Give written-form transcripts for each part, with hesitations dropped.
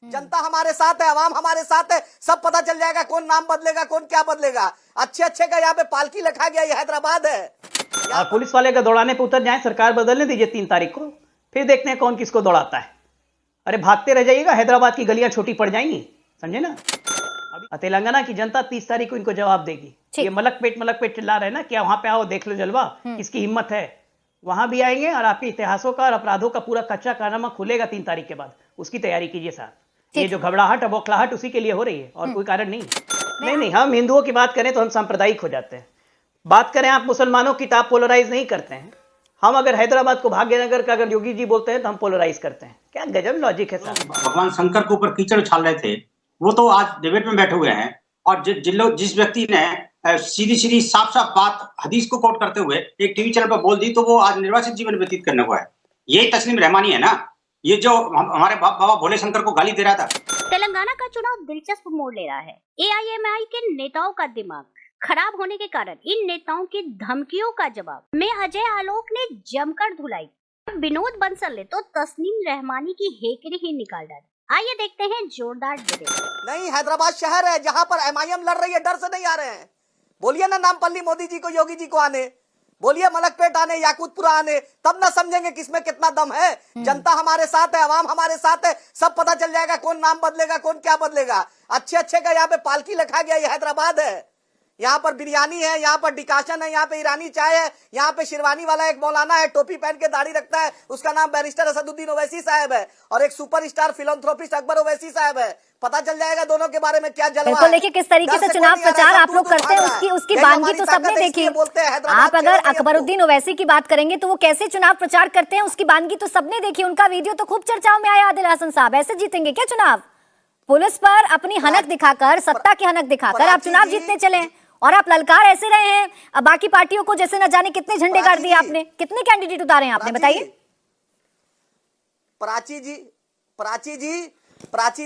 जनता हमारे साथ है, अवाम हमारे साथ है, सब पता चल जाएगा कौन नाम बदलेगा, कौन क्या बदलेगा। अच्छे अच्छे का यहाँ पे पालकी लिखा गया, ये हैदराबाद है। और पुलिस वाले का दौड़ाने पे उतर जाए, सरकार बदलने दीजिए 3 तारीख को, फिर देखते हैं कौन किसको दौड़ाता है। अरे भागते रह जाइएगा, हैदराबाद की गलियां छोटी पड़ जाएंगी, समझे ना। अभी तेलंगाना की जनता 30 तारीख को इनको जवाब देगी। ये मलक पेट चिल्ला रहे ना, क्या वहां पे आओ देख लो जलवा, किसकी हिम्मत है। वहां भी आएंगे और आपके इतिहासों का और अपराधों का पूरा कच्चा कारनामा खुलेगा 3 तारीख के बाद। उसकी तैयारी कीजिए साहब। ये जो घबराहट बौखलाहट उसी के लिए हो रही है और कोई कारण नहीं। नहीं, हम हिंदुओं की बात करें तो हम सांप्रदायिक हो जाते हैं। बात करें आप मुसलमानों की तो आप पोलराइज नहीं करते हैं। हम अगर हैदराबाद को भाग्यनगर का अगर योगी जी बोलते हैं तो हम पोलराइज करते हैं। क्या गजब लॉजिक है साहब। भगवान शंकर के ऊपर कीचड़ उछाल रहे थे, वो तो आज डिबेट में बैठे हुए हैं। और जिस व्यक्ति ने सीधी साफ बात हदीस को कोट करते हुए एक टीवी चैनल पर बोल दी, तो वो आज निर्वासित जीवन व्यतीत करने को है। यही तस्लीम रहमानी है ना, ये जो हमारे बाबा भोले शंकर को गाली दे रहा था। तेलंगाना का चुनाव दिलचस्प मोड़ ले रहा है। एआईएमआई के नेताओं का दिमाग खराब होने के कारण इन नेताओं की धमकियों का जवाब में अजय आलोक ने जमकर धुलाई। विनोद बंसल ने तो तस्नीम रहमानी की हेकड़ी ही निकाल डाली। आइए देखते हैं जोरदार डिबेट। नहीं, हैदराबाद शहर है जहां पर एमआईएम लड़ रही है, डर से नहीं आ रहे हैं। बोलिए ना नामपल्ली मोदी जी को, योगी जी को आने, बोलिए मलकपेट आने, याकूतपुरा आने, तब ना समझेंगे किसमें कितना दम है। जनता हमारे साथ है, अवाम हमारे साथ है, सब पता चल जाएगा कौन नाम बदलेगा, कौन क्या बदलेगा। अच्छे अच्छे का यहाँ पे पालकी लिखा गया, ये हैदराबाद है। यहाँ पर बिरयानी है, यहाँ पर डिकाशन है, यहाँ पे ईरानी चाय है, यहाँ पे शेरवानी वाला एक मौलाना है, टोपी पहन के दाढ़ी रखता है, उसका नाम बैरिस्टर असदुद्दीन ओवैसी साहब है, और एक सुपरस्टार फिलैंथ्रोपिस्ट अकबर ओवैसी साहब है। पता चल जाएगा दोनों के बारे में क्या जलवा है। देखिए किस तरीके से चुनाव प्रचार आप लोग करते हैं, उसकी बानगी तो सबने देखी। आप अगर अकबरुद्दीन ओवैसी की बात करेंगे तो वो कैसे चुनाव प्रचार करते हैं, उसकी बानगी तो सबने देखी। उनका वीडियो तो खूब चर्चाओं में आया। आदिल हसन साहब, ऐसे जीतेंगे क्या चुनाव? पुलिस पर अपनी हनक दिखाकर, सत्ता की हनक दिखाकर आप चुनाव जीतने चले, और आप ललकार ऐसे रहे हैं। अब बाकी पार्टियों को जैसे न जाने कितने झंडे गाड़ दिए आपने, कितने कैंडिडेट उतारे हैं आपने, बताइए। प्राची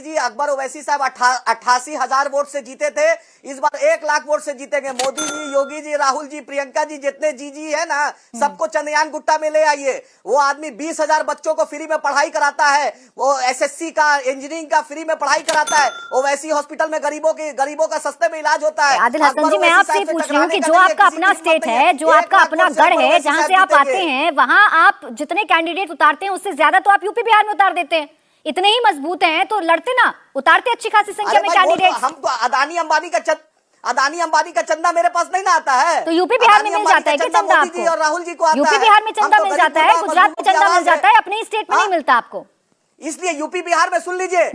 जी अकबर ओवैसी साहब 88,000 वोट से जीते थे, इस बार 1 लाख वोट से जीतेंगे। मोदी जी, योगी जी, राहुल जी, प्रियंका जी, जितने जी है ना, सबको चंद्रयान गुट्टा में ले आइए। वो आदमी 20,000 बच्चों को फ्री में पढ़ाई कराता है, वो एसएससी का, इंजीनियरिंग का फ्री में पढ़ाई कराता है। ओवैसी हॉस्पिटल में गरीबों का सस्ते में इलाज होता है। आदिल हसन जी, मैं आपसे पूछ रही हूँ कि जो आपका अपना स्टेट है, जो आपका अपना गढ़ है, जहां से आप आते हैं, वहां आप जितने कैंडिडेट उतारते हैं उससे ज्यादा तो आप यूपी बिहार में उतार देते हैं। इतने ही मजबूत हैं तो लड़ते ना, उतारते अच्छी खासी संख्या में कैंडिडेट। हम तो अदानी अंबानी का चंदा मेरे पास नहीं ना आता है, तो यूपी बिहार में मिल जाता है कि चंदा आपको? और राहुल जी को आता यूपी बिहार में चंदा मिल जाता है, गुजरात में चंदा मिल जाता है, अपने स्टेट में नहीं मिलता आपको। इसलिए यूपी बिहार में सुन लीजिए,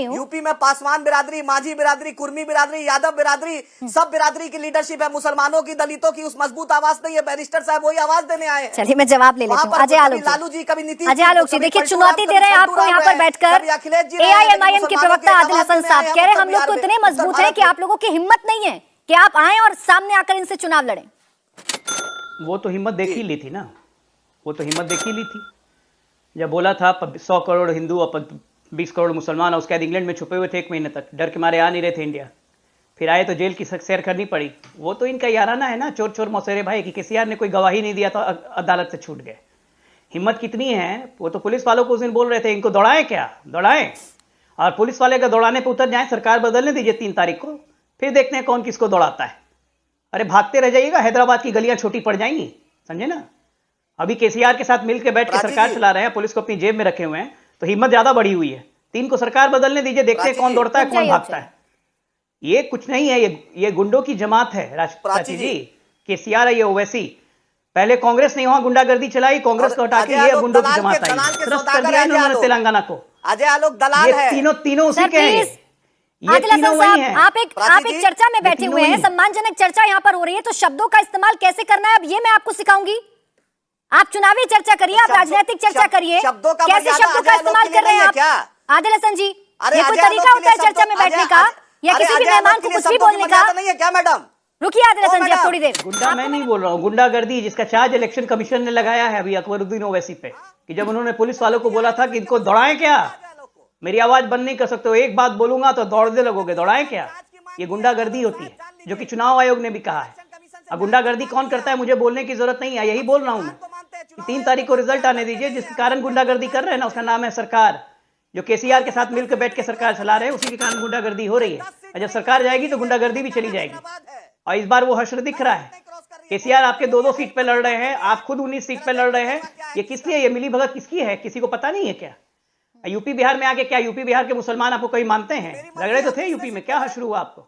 यूपी में पासवान बिरादरी, माझी बिरादरी, कुर्मी बिरादरी, यादव बिरादरी, सब बिरादरी की लीडरशिप है। मुसलमानों की, दलितों की उस मजबूत आवाज नहीं है। बैरिस्टर साहब वही आवाज देने आए हैं। चलिए मैं जवाब ले लेती हूँ। अजय आलोक लालू जी, कभी नीतीश, अजय आलोक जी, देखिए चुनौती दे रहे हैं आपको यहाँ पर बैठकर एआईएमआईएम के प्रवक्ता आदिल हसन साहब। कह रहे हैं हम लोग तो इतने मजबूत हैं कि आप लोगों की हिम्मत नहीं है कि आप आए और सामने आकर इनसे चुनाव लड़ें। वो तो हिम्मत देख ही ली थी ना, वो तो हिम्मत देख ही ली थी जब बोला था 100 करोड़ हिंदू और 20 करोड़ मुसलमान, और उसके बाद इंग्लैंड में छुपे हुए थे 1 महीने तक, डर के मारे आ नहीं रहे थे इंडिया। फिर आए तो जेल की सैर करनी पड़ी। वो तो इनका याराना है ना, चोर चोर मौसेरे भाई, कि केसीआर ने कोई गवाही नहीं दिया तो अदालत से छूट गए। हिम्मत कितनी है। वो तो पुलिस वालों को उस दिन बोल रहे थे इनको दौड़ाएं, क्या दौड़ाएं, और पुलिस वाले का दौड़ाने पर उतर जाए, सरकार बदलने दीजिए 3 तारीख को, फिर देखते हैं कौन किसको दौड़ाता है। अरे भागते रह जाइएगा, हैदराबाद की गलियां छोटी पड़ जाएंगी, समझे ना। अभी केसीआर के साथ मिलकर बैठ के सरकार चला रहे हैं, पुलिस को अपनी जेब में रखे हुए हैं, तो हिम्मत ज्यादा बढ़ी हुई है। 3 को सरकार बदलने दीजिए, देखते हैं कौन दौड़ता है, कौन भागता है। ये कुछ नहीं है, ये गुंडों की जमात है प्राची जी। केसीआर है ये ओवैसी। पहले कांग्रेस ने वहां गुंडागर्दी चलाई, कांग्रेस को हटा के ये गुंडों की जमात आई, त्रस्त कर दिया इन्होंने तेलंगाना को। अजय आलोक दलाल है। तीनों उसी के हैं। ये तीनों वही हैं। आप एक चर्चा में बैठे हुए हैं, सम्मानजनक चर्चा यहाँ पर हो रही है, तो शब्दों का इस्तेमाल कैसे करना है अब ये मैं आपको सिखाऊंगी। आप चुनावी चर्चा करिए, आप राजनीतिक चर्चा करिए, कैसे शब्दों का इस्तेमाल कर रहे हैं आप आदिल हसन जी। ये कोई तरीका होता है चर्चा में बैठने का, या किसी भी मेहमान को कुछ भी बोलने का? नहीं है क्या मैडम? रुकिए आदिल हसन जी, अब थोड़ी देर। गुंडा मैं नहीं बोल रहा हूँ, गुंडागर्दी जिसका चार्ज इलेक्शन कमीशन ने लगाया है अभी अकबरुद्दीन ओवैसी पे, कि जब उन्होंने पुलिस वालों को बोला था कि इनको दौड़ाएं क्या, मेरी आवाज बंद नहीं कर सकते हो, एक बात बोलूंगा तो दौड़ने लगोगे, दौड़ाएं क्या। ये गुंडागर्दी होती है, जो कि चुनाव आयोग ने भी कहा है। अब गुंडागर्दी कौन करता है मुझे बोलने की जरूरत नहीं है, यही बोल रहा हूं मैं। 3 तारीख को रिजल्ट आने दीजिए। जिसके कारण गुंडागर्दी कर रहे हैं ना, उसका नाम है सरकार। जो केसीआर के साथ मिलकर बैठ के सरकार चला रहे हैं, उसी के कारण गुंडागर्दी हो रही है। और जब सरकार जाएगी तो गुंडागर्दी भी चली जाएगी। और इस बार वो हश्र दिख रहा है। केसीआर आपके 2-2 सीट पे लड़ रहे हैं, आप खुद 19 सीट पे लड़ रहे हैं। ये किस लिए, ये मिली भगत किसकी है, किसी को पता नहीं है क्या? यूपी बिहार में आके क्या यूपी बिहार के मुसलमान आपको कोई मानते हैं? झगड़े तो थे यूपी में, क्या हश्र हुआ आपको?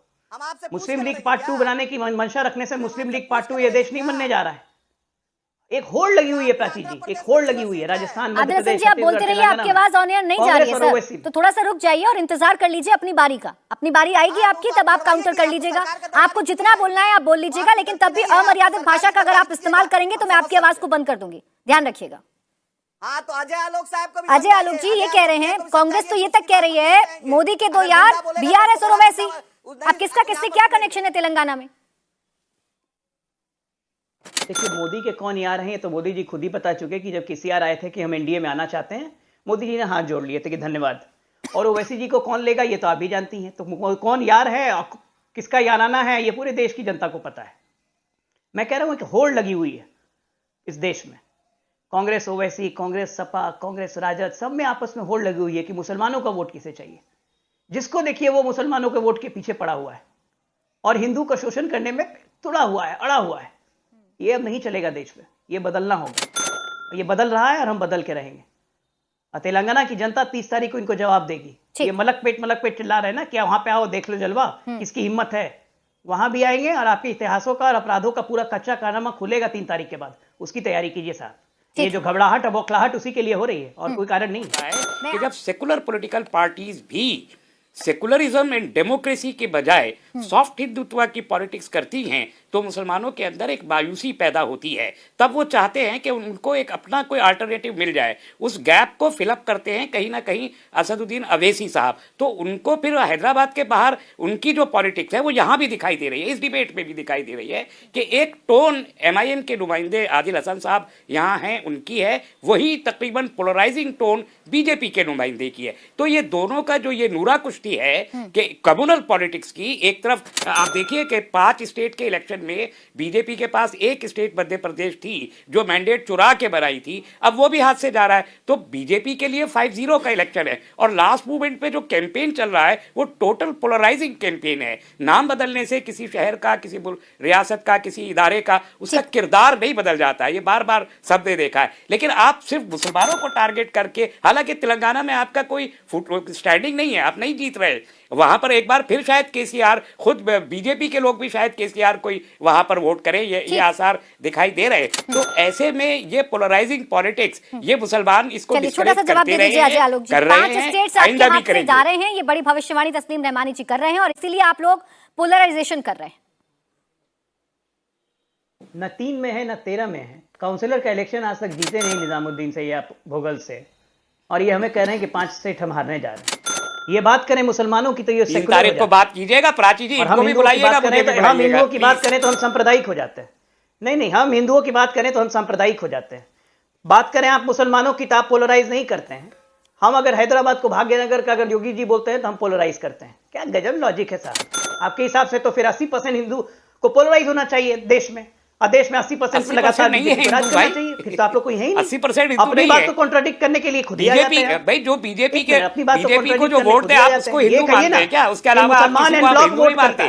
मुस्लिम लीग पार्ट 2 बनाने की मंशा रखने से मुस्लिम लीग पार्ट 2 ये देश नहीं बनने जा रहा है। एक होड़ लगी हुई है प्राची जी, एक होड़ लगी हुई है राजस्थान, मध्य आदिल हसन प्रदेश, जी, आप बोलते रहिए, आपकी आवाज ऑन एयर नहीं जा रही है सर, तो थोड़ा सा रुक जाइए और इंतजार कर लीजिए अपनी बारी का। अपनी बारी आएगी आपकी, तब आप काउंटर कर लीजिएगा। आपको जितना बोलना है आप बोल लीजिएगा, लेकिन तब भी अमर्यादित भाषा का अगर आप इस्तेमाल करेंगे तो मैं आपकी आवाज को बंद कर दूंगी, ध्यान रखिएगा। हाँ, तो अजय आलोक साहब को भी अजय आलोक जी ये कह रहे हैं, कांग्रेस तो ये तक कह रही है मोदी के 2 यार बीआरएस और ओवैसी। अब किसका किससे क्या कनेक्शन है तेलंगाना में? देखिए, मोदी के कौन यार हैं, तो मोदी जी खुद ही बता चुके कि जब केसीआर आए थे कि हम एनडीए में आना चाहते हैं, मोदी जी ने हाथ जोड़ लिए थे कि धन्यवाद। और ओवैसी जी को कौन लेगा ये तो आप भी जानती हैं। तो कौन यार है, किसका याराना है, ये पूरे देश की जनता को पता है। मैं कह रहा हूं कि होड़ लगी हुई है इस देश में। कांग्रेस ओवैसी, कांग्रेस सपा, कांग्रेस राजद, सब में आपस में होड़ लगी हुई है कि मुसलमानों का वोट किसे चाहिए। जिसको देखिए वो मुसलमानों के वोट के पीछे पड़ा हुआ है और हिंदू का शोषण करने में तुड़ा हुआ है, अड़ा हुआ है। ये अब नहीं चलेगा देश में, ये बदलना होगा। ये बदल रहा है और हम बदल के रहेंगे। और तेलंगाना की जनता 30 तारीख को इनको जवाब देगी। ये मलक पेट चिल्ला रहे हैं ना, क्या वहां पे आओ देख लो जलवा, किसकी हिम्मत है। वहां भी आएंगे और आपके इतिहासों का और अपराधों का पूरा कच्चा कारनामा खुलेगा 3 तारीख के बाद। उसकी तैयारी कीजिए साहब। ये जो घबराहट और बौखलाहट उसी के लिए हो रही है और कोई कारण नहीं है। कि जब सेकुलर पॉलिटिकल पार्टीज भी सेकुलरिज्म एंड डेमोक्रेसी के बजाय सॉफ्ट हिंदुत्व की पॉलिटिक्स करती हैं, तो मुसलमानों के अंदर एक मायूसी पैदा होती है। तब वो चाहते हैं कि उनको एक अपना कोई अल्टरनेटिव मिल जाए। उस गैप को फिलअप करते हैं कहीं ना कहीं असदुद्दीन अवैसी साहब। तो उनको फिर हैदराबाद के बाहर उनकी जो पॉलिटिक्स है वो यहाँ भी दिखाई दे रही है, इस डिबेट में भी दिखाई दे रही है कि एक टोन MIM के नुमाइंदे आदिल हसन साहब यहाँ हैं, उनकी है, वही तकरीबन पोलराइजिंग टोन बीजेपी के नुमाइंदे की है। तो ये दोनों का जो ये नूरा कुश्ती है कि कम्युनल पॉलिटिक्स की, एक तरफ आप देखिए कि 5 स्टेट के इलेक्शन में बीजेपी के पास एक स्टेट मध्य प्रदेश थी जो मैंडेट चुरा के बनाई थी, अब वो भी हाथ से जा रहा है। तो बीजेपी के लिए 5-0 का इलेक्शन है। और लास्ट मूवमेंट पे जो कैंपेन चल रहा है वो टोटल पोलराइजिंग कैंपेन है। नाम बदलने से किसी शहर का, किसी रियासत का, किसी इदारे का उसका किरदार नहीं बदल जाता है। ये बार बार सबने देखा है। लेकिन आप सिर्फ मुसलमानों को टारगेट करके, हालांकि तेलंगाना में आपका कोई स्टैंडिंग नहीं है, आप नहीं जीत रहे वहां पर। एक बार फिर शायद केसीआर, खुद बीजेपी के लोग भी शायद केसीआर कोई वहां पर वोट करें, ये आसार दिखाई दे रहे। तो ऐसे में ये पोलराइजिंग पॉलिटिक्स, ये मुसलमान इसको डिस्करेज करते रहे हैं, कर रहे हैं, आइंदा भी करेंगे। जा रहे हैं, ये बड़ी भविष्यवाणी तस्लीम रहमानी जी कर रहे हैं और इसीलिए आप लोग पोलराइजेशन कर रहे हैं। न 3 में है न 13 में है। काउंसिलर का इलेक्शन आज तक जीते नहीं निजामुद्दीन से या भोगल से, और ये हमें कह रहे हैं कि 5 सीट हम हारने जा रहे हैं। ये बात करें मुसलमानों की तो ये 3 तारीख को बात कीजिएगा प्राची जी, इनको भी बुलाइएगा। हम हिंदुओं की बात करें तो हम सांप्रदायिक हो जाते हैं। नहीं, हम हिंदुओं की बात करें तो हम सांप्रदायिक हो जाते हैं। बात करें आप मुसलमानों की तो आप पोलराइज नहीं करते हैं। हम अगर हैदराबाद को भाग्यनगर का अगर योगी जी बोलते हैं तो हम पोलराइज करते हैं। क्या गजब लॉजिक है साहब आपके हिसाब से। तो फिर 80% हिंदू को पोलराइज होना चाहिए देश में, और देश में 80% लगातार नहीं है राज करना चाहिए। फिर तो आप लोग को यही 80% अपनी बात को कॉन्ट्राडिक्ट करने के लिए खुद ही आ जाते हैं। भाई जो बीजेपी के अपनी बात बीजेपी को जो वोट दे आप उसको हिंदू मानते हैं क्या? उसके अलावा आप किसी को हिंदू नहीं मानते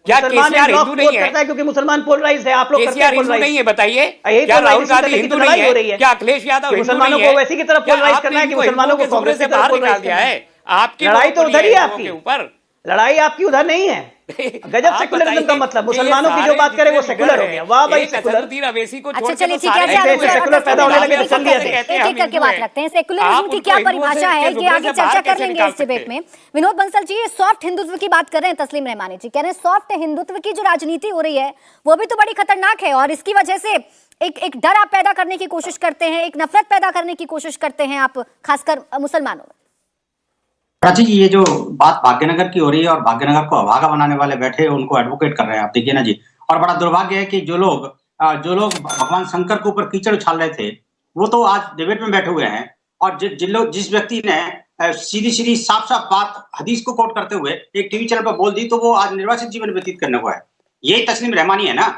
क्या? केसीआर हिंदू नहीं है क्योंकि मुसलमान पोलराइज है। आप लोग केसीआर हिंदू नहीं है, बताइए। क्या राहुल गांधी हिंदू नहीं है? क्या अखिलेश यादव मुसलमानों को वैसी की तरफ पोलराइज करना है कि मुसलमानों को कांग्रेस से बाहर निकाल दिया है? आपकी लड़ाई तो उधर ही है, आपकी ऊपर लड़ाई आपकी उधर नहीं है। गजब सेकुलरिज्म का मतलब, मुसलमानों की जो बात करे वो सेकुलर हो गया। वाह भाई सेकुलर। अच्छा चलिए ठीक है, सेकुलर पैदा होने लगे तो चलिए एक करके बात रखते हैं। सेकुलरिज्म की क्या परिभाषा है ये आगे चर्चा कर लेंगे इस डिबेट में। विनोद बंसल जी, सॉफ्ट हिंदुत्व की बात कर रहे हैं तस्लीम रहमानी जी, कह रहे हैं सॉफ्ट हिंदुत्व की जो राजनीति हो रही है वो भी तो बड़ी खतरनाक है और इसकी वजह से एक डर आप पैदा करने की कोशिश करते हैं, एक नफरत पैदा करने की कोशिश करते हैं आप, खासकर मुसलमानों में। प्राची जी, ये जो बात भाग्यनगर की हो रही है और भाग्यनगर को अभागा बनाने वाले बैठे उनको एडवोकेट कर रहे हैं, आप देखिए ना जी। और बड़ा दुर्भाग्य है कि जो लोग भगवान शंकर के ऊपर कीचड़ उछाल रहे थे वो तो आज डिबेट में बैठे हुए हैं। और जिस व्यक्ति ने सीधी साफ बात हदीस को कोट करते हुए एक टीवी चैनल पर बोल दी, तो वो आज निर्वासित जीवन व्यतीत करने को है। यही तस्लीम रहमानी है ना,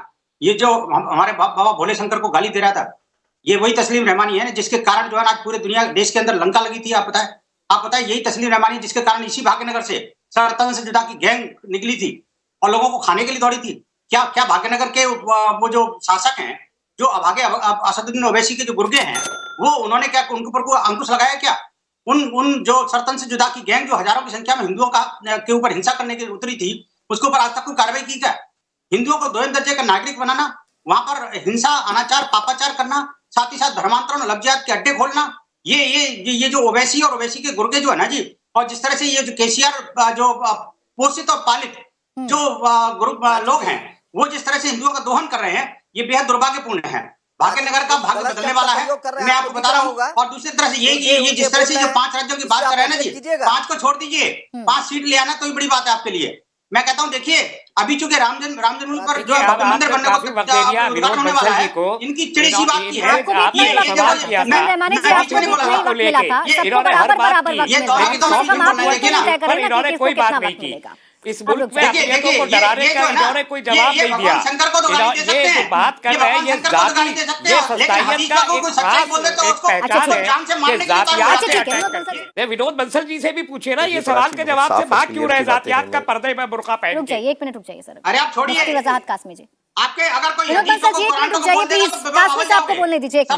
ये जो हमारे बाबा भोले शंकर को गाली दे रहा था, ये वही तस्लीम रहमानी है जिसके कारण जो है आज पूरे दुनिया देश के अंदर लंका लगी थी। आप बताएं यही तस्लीम रहमानी है जिसके कारण इसी भाग्यनगर से सरतन से जुदा की गैंग निकली थी और लोगों को खाने के लिए दौड़ी थी। क्या भाग्यनगर के वो जो शासक हैं, जो अभागे असदुद्दीन ओवैसी के जो गुर्गे हैं, वो उन्होंने क्या उनके ऊपर कोई अंकुश लगाया क्या? उन जो सरतन से जुदा की गैंग जो हजारों की संख्या में हिंदुओं के ऊपर हिंसा करने की उतरी थी, उसके ऊपर आज तक कोई कार्रवाई की क्या? हिंदुओं को दोयम दर्जे का नागरिक बनाना, वहां पर हिंसा, अनाचार, पापाचार करना, साथ ही साथ धर्मांतरण, लफ्जियात के अड्डे खोलना, ये जो ओवैसी और ओवैसी के गुर्गे जो है ना जी, और जिस तरह से ये जो केसीआर जो पोषित और पालित जो ग्रुप लोग हैं, वो जिस तरह से हिंदुओं का दोहन कर रहे हैं, ये बेहद दुर्भाग्यपूर्ण है। भाग्यनगर का भाग्य बदलने वाला है, मैं आपको बता रहा हूँ। और दूसरी तरह से ये जिस तरह से जो 5 राज्यों की बात कर रहे हैं ना जी, 5 को छोड़ दीजिए, 5 सीट ले आना कोई बड़ी बात है आपके लिए। मैं कहता हूँ देखिए, अभी चूंकि राम जन्मभूमि पर जो मंदिर बनने का उद्घाटन होने वाला है, इनकी चिड़ी सी बात की है। इन्होंने कोई बात नहीं की इस मुल्क में अकलियतों को डराने का इन्होंने कोई जवाब नहीं दिया। ये जो बात कर रहे हैं, ये जाति, ये फस्तायत का एक पहचान है कि जातियात से अटैक करके। विनोद बंसल जी से भी पूछे ना, ये सवाल के जवाब से भाग क्यों रहे? जातियात का पर्दे में बुर्का पहन रुक जाइए, 1 मिनट रुक जाइए सर। अरे आप छोड़िए, वजाहत कासमी जी, आपके अगर कोई विनोद बंसल जी 1 मिनट रुक जाइए प्लीज। कासमी साहब को बोलने दीजिए 1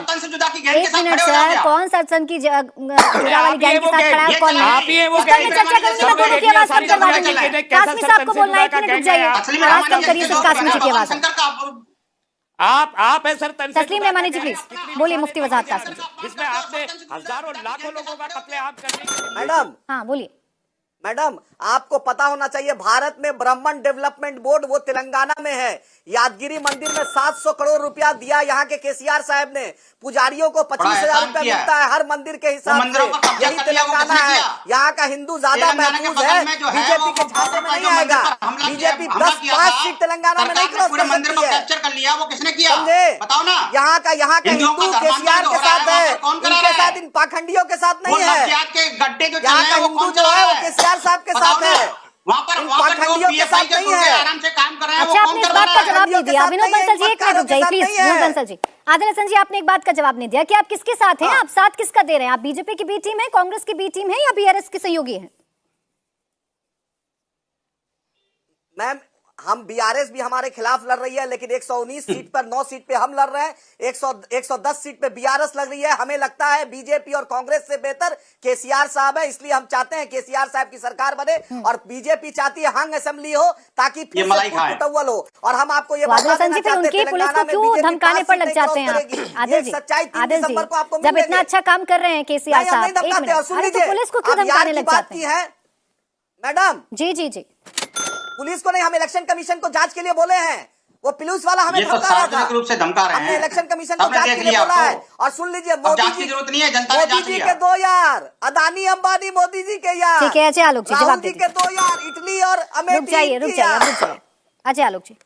मिनट सर। कौन सरसन की वाली गैंग के साथ खड़ा है, कौन आप ही है वो गैंग? चर्चा करूंगी, मैं दोनों की आवाज कम करवा दूंगी। कासमी साहब को बोलना है, 1 मिनट रुक जाइए, आवाज कम करिए सर। कासमी जी की आवाज आप है सर तस्लीम रहमानी जी, प्लीज बोलिए। मुफ्ती वजाहत कासमी जी, जिसमें आपने हजारों लाखों लोगों का कत्लेआम करने की। मैडम, हाँ बोलिए। मैडम आपको पता होना चाहिए, भारत में ब्राह्मण डेवलपमेंट बोर्ड वो तेलंगाना में है। यादगिरी मंदिर में 700 करोड़ रुपया दिया यहाँ के केसीआर साहब ने। पुजारियों को 25,000 रुपया मिलता है हर मंदिर के हिसाब से। यही तेलंगाना है। यहाँ का हिंदू ज्यादा महफूज है, बीजेपी के झांसे में नहीं आएगा। बीजेपी 10-5 सीट तेलंगाना में नहीं क्रॉस कर सकती है, वो किसने किया? समझे? बताओ ना। यहाँ का हिंदू केसीआर के साथ है, इनके साथ, इन पाखंडियों के साथ नहीं है। यहाँ का हिंदू जो है वो केसीआर साहब के साथ है, वहाँ पर पाखंडियों के साथ नहीं है। आराम से काम कर रहे हैं। अच्छा, आपने इस बात का जवाब नहीं दिया। विनोद बंसल जी 1 मिनट रुक जाइए प्लीज। विनोद बंसल जी, आदिल हसन जी, आपने एक बात का जवाब नहीं दिया कि आप किसके साथ हैं, आप साथ किसका दे रहे हैं? आप बीजेपी की बी टीम है, कांग्रेस की बी टीम है, या बीआरएस के सहयोगी हैं? मैम, हम बीआरएस भी हमारे खिलाफ लड़ रही है, लेकिन 119 सीट पर 9 सीट पे हम लड़ रहे हैं, 110 सीट पे बीआरएस लड़ रही है। हमें लगता है बीजेपी और कांग्रेस से बेहतर केसीआर साहब है, इसलिए हम चाहते हैं केसीआर साहब की सरकार बने। और बीजेपी चाहती है हंग असेंबली हो ताकि फिर से कुटव्वल हो। और हम आपको ये बता देना चाहते हैं, पुलिस को क्यों धमकाने पर लग जाते हैं आदिल जी? आदिल जी, जब इतना अच्छा काम कर रहे हैं केसीआर साहब, पुलिस को क्यों धमकाने लग जाते हैं? मैडम जी जी जी, पुलिस को नहीं, हम इलेक्शन कमीशन को जांच के लिए बोले हैं। वो पुलिस वाला हमें धमका रहा था, रूप से धमका रहे हैं। हमने इलेक्शन कमीशन को जांच के लिए बोला है। और सुन लीजिए, मोदी जी की जरूरत नहीं है, जनता ने जांच लिया। मोदी जी के 2 यार, अदानी अंबानी मोदी जी के यार, ठीक है अजय आलोक जी जवाब दीजिए। के 2 यार, इटली और अमेठी। रुक जाइए अजय आलोक जी।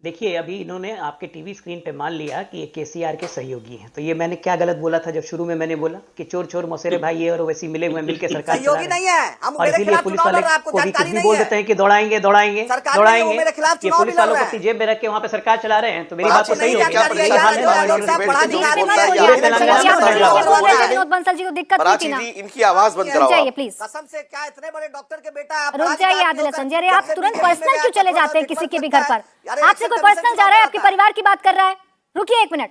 देखिए, अभी इन्होंने आपके टीवी स्क्रीन पे मान लिया कि ये केसीआर के सहयोगी हैं, तो ये मैंने क्या गलत बोला था जब शुरू में मैंने बोला कि चोर चोर मौसेरे भाई ये और वैसी मिले हुए मिलकर सरकार सहयोगी नहीं है हम, और इसीलिए पुलिस वाले को भी कुछ भी बोल देते हैं कि दौड़ाएंगे दौड़ाएंगे दौड़ाएंगे। ये पुलिस वालों को अपनी जेब में रख के वहाँ पे सरकार चला रहे हैं, तो मेरी बात तो सही होगी। बंसल जी को दिक्कत नहीं थी ना, इनकी आवाज बंद कराओ जाइए प्लीज। कसम से, क्या इतने बड़े डॉक्टर के बेटा आप रुक जाइए आदिल हसन जी, अरे आप तुरंत पर्सनल क्यों चले जाते हैं किसी के भी घर पर? आपसे कोई पर्सनल जा रहा है, आपके परिवार की बात कर रहा है? रुकिए 1 मिनट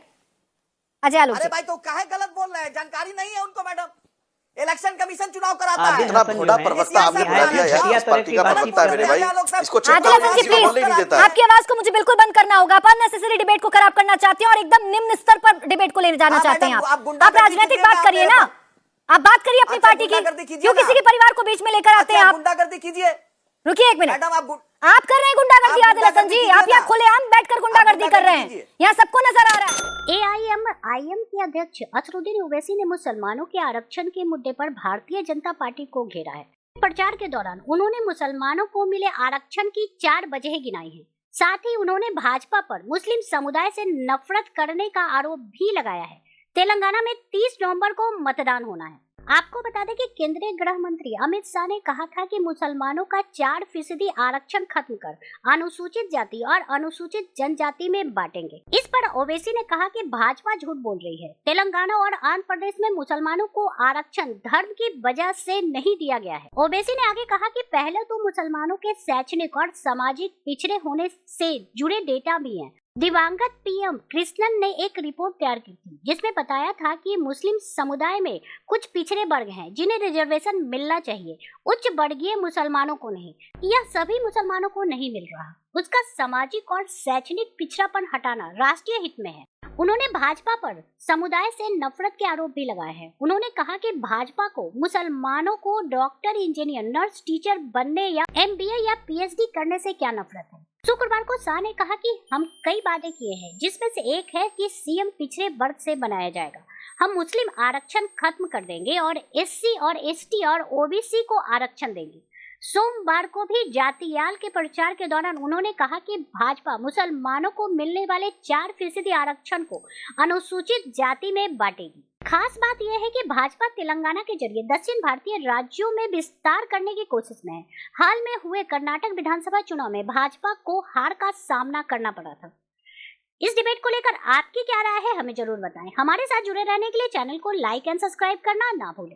अजय आलोक जी। अरे भाई, तो काहे गलत बोल रहे हैं? जानकारी नहीं है उनको मैडम, इलेक्शन कमीशन चुनाव कराता है। इतना बड़ा प्रवक्ता आपने बुला दिया यार, इस पार्टी का प्रवक्ता है मेरे भाई, इसको चेक आदिल हसन जी प्लीज, आपकी आवाज को मुझे बिल्कुल बंद करना होगा। आप अननेसेसरी डिबेट को खराब करना चाहते हैं और एकदम निम्न स्तर पर डिबेट को ले जाना चाहते हैं। आप राजनीतिक बात करिए ना, आप बात करिए अपनी पार्टी की, क्यों किसी के परिवार को बीच में लेकर आते हैं आप? गुंडागर्दी कीजिए। रुकिए 1 मिनट, मैडम आप कर रहे हैं गुंडागर्दी आदिल हसन जी, आप यहाँ खुलेआम बैठकर गुंडागर्दी कर रहे हैं, यहाँ सबको नजर आ रहा है। AIM के अध्यक्ष असदुद्दीन ओवैसी ने मुसलमानों के आरक्षण के मुद्दे पर भारतीय जनता पार्टी को घेरा है। प्रचार के दौरान उन्होंने मुसलमानों को मिले आरक्षण की 4 वजह गिनाई है। साथ ही उन्होंने भाजपा पर मुस्लिम समुदाय से नफरत करने का आरोप भी लगाया है। तेलंगाना में 30 नवंबर को मतदान होना है। आपको बता दें कि केंद्रीय गृह मंत्री अमित शाह ने कहा था कि मुसलमानों का 4% आरक्षण खत्म कर अनुसूचित जाति और अनुसूचित जनजाति में बांटेंगे। इस पर ओवैसी ने कहा कि भाजपा झूठ बोल रही है। तेलंगाना और आंध्र प्रदेश में मुसलमानों को आरक्षण धर्म की वजह से नहीं दिया गया है। ओवैसी ने आगे कहा कि पहले तो मुसलमानों के शैक्षणिक और सामाजिक पिछड़े होने से जुड़े डेटा भी हैं। दिवंगत पीएम कृष्णन ने एक रिपोर्ट तैयार की थी जिसमें बताया था कि मुस्लिम समुदाय में कुछ पिछड़े वर्ग हैं जिन्हें रिजर्वेशन मिलना चाहिए, उच्च वर्गीय मुसलमानों को नहीं। यह सभी मुसलमानों को नहीं मिल रहा। उसका सामाजिक और शैक्षणिक पिछड़ापन हटाना राष्ट्रीय हित में है। उन्होंने भाजपा पर समुदाय से नफरत के आरोप भी लगाए हैं। उन्होंने कहा कि भाजपा को मुसलमानों को डॉक्टर, इंजीनियर, नर्स, टीचर बनने या एमबीए या पीएचडी करने से क्या नफरत है। शुक्रवार को शाह ने कहा कि हम कई वादे किए हैं जिसमें से एक है कि सीएम पिछड़े वर्ग से बनाया जाएगा। हम मुस्लिम आरक्षण खत्म कर देंगे और एससी और एसटी और ओबीसी को आरक्षण देंगे। सोमवार को भी जातियाल के प्रचार के दौरान उन्होंने कहा कि भाजपा मुसलमानों को मिलने वाले 4% आरक्षण को अनुसूचित जाति में बांटेगी। खास बात यह है कि भाजपा तेलंगाना के जरिए दक्षिण भारतीय राज्यों में विस्तार करने की कोशिश में है। हाल में हुए कर्नाटक विधानसभा चुनाव में भाजपा को हार का सामना करना पड़ा था। इस डिबेट को लेकर आपकी क्या राय है, हमें जरूर बताएं। हमारे साथ जुड़े रहने के लिए चैनल को लाइक एंड सब्सक्राइब करना ना भूलें।